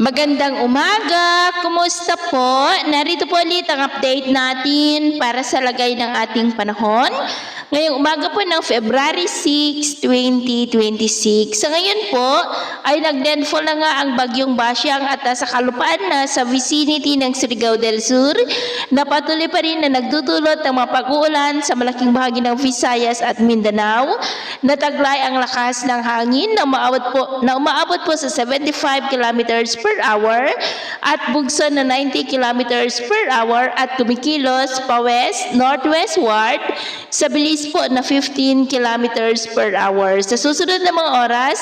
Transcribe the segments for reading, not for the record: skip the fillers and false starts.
Magandang umaga! Kumusta po? Narito po ulit ang update natin para sa lagay ng ating panahon. Ngayong umaga po ng February 6, 2026. Sa ngayon po ay nag-landfall na nga ang bagyong Basyang at nasa kalupaan na sa vicinity ng Surigao del Sur na patuloy pa rin na nagdudulot ng mga pag-uulan sa malaking bahagi ng Visayas at Mindanao. Nataglay ang lakas ng hangin na umaabot po sa 75 kilometers per hour at bugso na 90 kilometers per hour at kumikilos pa west, northwestward sa bilis po na 15 kilometers per hour. Sa susunod na mga oras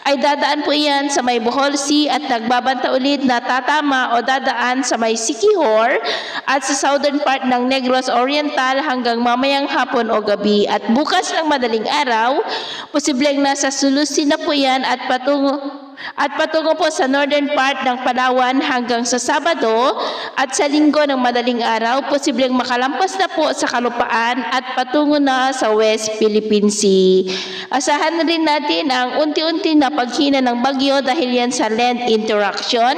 ay dadaan po yan sa may Bohol Sea at nagbabanta ulit na tatama o dadaan sa may Siquijor at sa southern part ng Negros Oriental hanggang mamayang hapon o gabi. At bukas ng madaling araw, posibleng nasa Sulusin na po yan at patungo po sa northern part ng Palawan hanggang sa Sabado at sa Linggo ng madaling araw, posibleng makalampas na po sa kalupaan at patungo na sa West Philippine Sea. Asahan na rin natin ang unti-unti na paghina ng bagyo dahil yan sa land interaction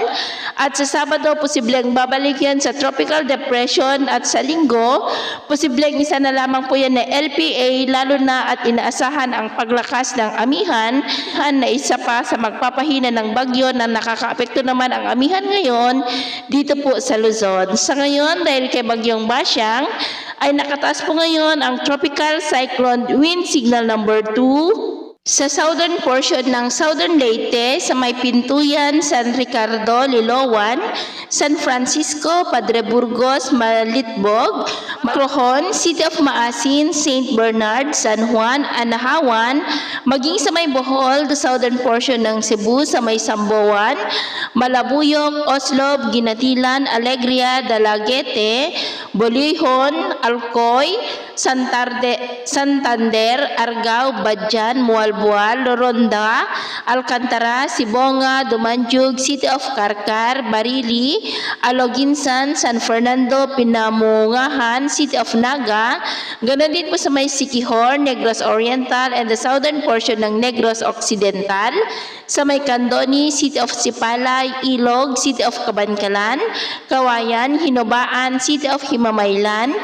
at sa Sabado, posibleng babalik yan sa tropical depression at sa Linggo, posibleng isa na lamang po yan na LPA lalo na at inaasahan ang paglakas ng amihan na isa pa sa magpapahina ng bagyo na nakakaapekto naman ang amihan ngayon dito po sa Luzon. Sa ngayon, dahil kay bagyong Basyang, ay nakataas po ngayon ang tropical cyclone wind signal number 2 sa southern portion ng Southern Leyte, sa may Pintuyan, San Ricardo, Liloan, San Francisco, Padre Burgos, Malitbog, Macrohon, City of Maasin, St. Bernard, San Juan, Anahawan, maging sa may Bohol, the southern portion ng Cebu, sa may Samboan, Malabuyok, Oslob, Ginatilan, Alegria, Dalaguete, Bolihon, Alcoy, Santander, Argao, Badyan, Mualbual, Loronda, Alcantara, Sibonga, Dumanjug, City of Carcar, Barili, Aloginsan, San Fernando, Pinamungahan, City of Naga, ganoon din po sa may Siquijor, Negros Oriental, and the southern portion ng Negros Occidental, sa may Candoni, City of Sipalay, Ilog, City of Cabancalan, Kawayan, Hinobaan, City of Himamaylan,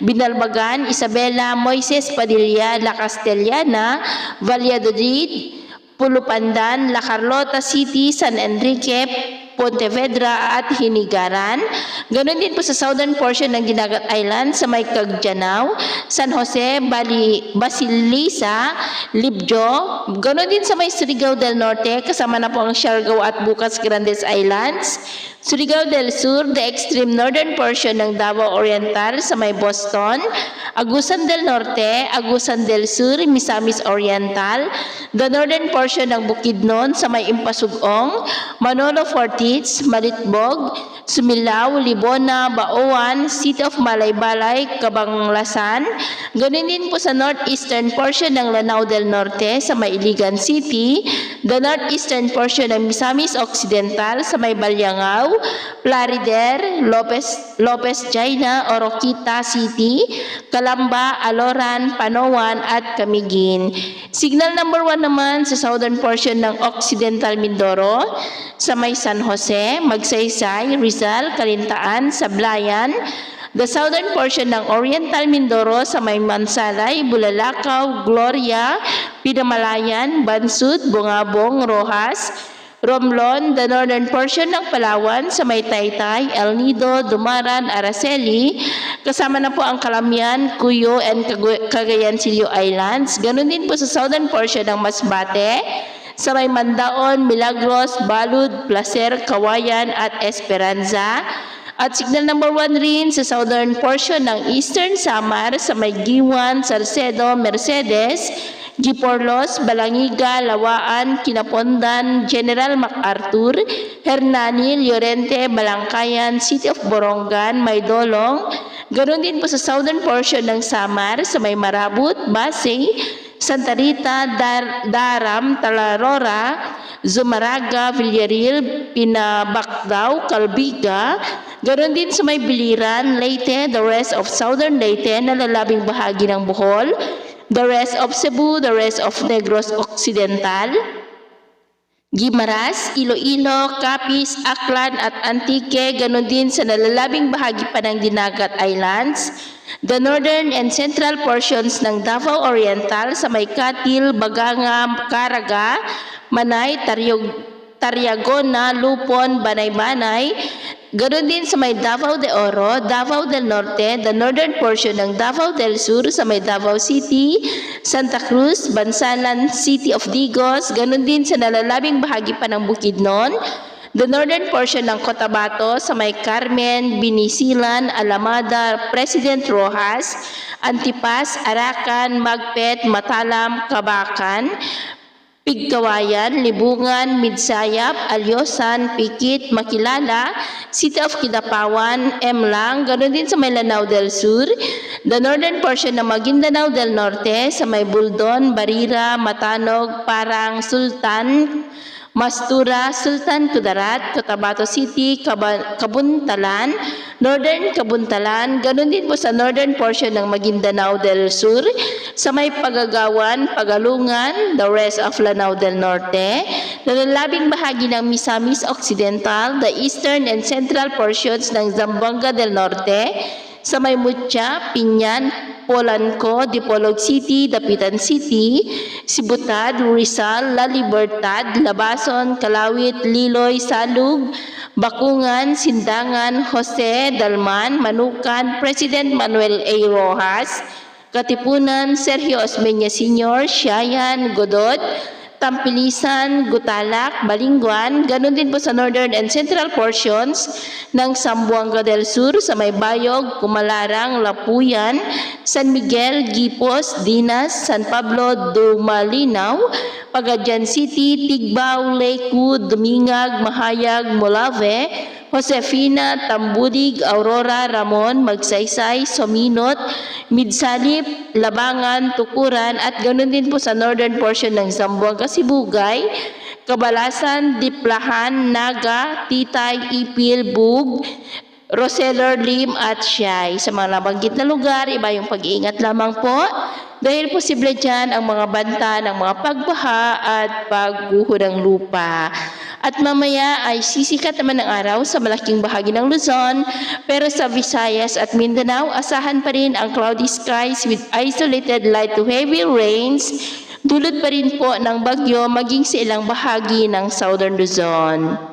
Binalbagan, Isabela, Moises Padilla, La Castellana, Valladolid, Pulupandan, La Carlota City, San Enrique, Pontevedra at Hinigaran. Ganon din po sa southern portion ng Dinagat Island sa may Cagdianao, San Jose, Basilisa, Libjo. Ganon din sa may Surigao del Norte, kasama na po ang Siargao at Bukas Grandes Islands. Surigao del Sur, the extreme northern portion ng Davao Oriental sa may Boston, Agusan del Norte, Agusan del Sur, Misamis Oriental, the northern portion ng Bukidnon sa may Impasugong, Manolo Fortich, Malitbog, Sumilao, Libona, Baoan, City of Malaybalay, Cabanglasan. Ganun din po sa northeastern portion ng Lanao del Norte sa may Iligan City, the northeastern portion ng Misamis Occidental sa may Balyangao, Plarider, Lopez Jaina, Oroquita City, Calamba, Aloran, Panowan at Camiguin. Signal number 1 naman sa southern portion ng Occidental Mindoro sa may San Jose, Magsaysay, Rizal, Calintaan, Sablayan, the southern portion ng Oriental Mindoro sa may Mansalay, Bulalakaw, Gloria, Pinamalayan, Bansud, Bungabong, Rojas, Romblon, the northern portion ng Palawan sa may Taytay, El Nido, Dumaran, Araceli, kasama na po ang Calamian, Cuyo, and Cagayan Silio Islands. Ganon din po sa southern portion ng Masbate, sa may Mandaon, Milagros, Balud, Placer, Kawayan at Esperanza. At signal number 1 rin sa southern portion ng Eastern Samar sa may Giwan, Salcedo, Mercedes, Giporlos, Balangiga, Lawaan, Kinapondan, General MacArthur, Hernani, Llorente, Balangkayan, City of Borongan, Maydolong. Ganoon din po sa southern portion ng Samar sa may Marabut, Basay, Santa Rita, Daram, Talarora, Zumaraga, Villarreal, Pinabacdao, Calbiga. Ganoon din sa may Biliran, Leyte, the rest of southern Leyte na lalabing bahagi ng Bohol, the rest of Cebu, the rest of Negros Occidental, Guimaras, Iloilo, Capiz, Aklan at Antique, ganon din sa nalalabing bahagi pa ng Dinagat Islands, the northern and central portions ng Davao Oriental sa may Katil, Baganga, Caraga, Manay, Tariagona, Lupon, Banay-Banay, ganon din sa may Davao de Oro, Davao del Norte, the northern portion ng Davao del Sur sa may Davao City, Santa Cruz, Bansalan, City of Digos, ganon din sa nalalabing bahagi pa ng Bukidnon, the northern portion ng Cotabato sa may Carmen, Binisilan, Alamada, President Rojas, Antipas, Arakan, Magpet, Matalam, Kabakan, Pigkawayan, Libungan, Midsayap, Alyosan, Pikit, Makilala, City of Kidapawan, Emlang, ganoon din sa may Lanao del Sur, the northern portion ng Maguindanao del Norte sa may Buldon, Barira, Matanog, Parang, Sultan, Mastura, Sultan Kudarat, Cotabato City, Kabuntalan, Northern Kabuntalan, ganoon din po sa northern portion ng Maguindanao del Sur, sa may Pagagawan, Pagalungan, the rest of Lanao del Norte, nalalabing bahagi ng Misamis Occidental, the eastern and central portions ng Zamboanga del Norte, sa may Mutya, Pinyan, Polanco, Dipolog City, Dapitan City, Sibutad, Rizal, La Libertad, Labason, Kalawit, Liloy, Salug, Bakungan, Sindangan, Jose, Dalman, Manukan, President Manuel A. Rojas, Katipunan, Sergio Osmeña Sr., Siayan, Godot, Tampilisan, Gutalak, Balingguan, ganon din po sa northern and central portions ng Zamboanga del Sur sa may Bayog, Kumalarang, Lapuyan, San Miguel, Gipos, Dinas, San Pablo, Dumalinaw, Pagadian City, Tigbao, Lakewood, Dumingag, Mahayag, Molave, Josefina, Tambudig, Aurora, Ramon, Magsaysay, Sominot, Midsalip, Labangan, Tukuran at ganoon din po sa northern portion ng Zamboanga, Sibugay, Kabalasan, Diplahan, Naga, Titay, Ipil, Bug, Roseller, Lim at Siyay. Sa mga nabanggit na lugar, iba yung pag-iingat lamang po dahil posible dyan ang mga banta ng mga pagbaha at pagguho ng lupa. At mamaya ay sisikat naman ng araw sa malaking bahagi ng Luzon, pero sa Visayas at Mindanao, asahan pa rin ang cloudy skies with isolated light to heavy rains, dulot pa rin po ng bagyo maging sa ilang bahagi ng Southern Luzon.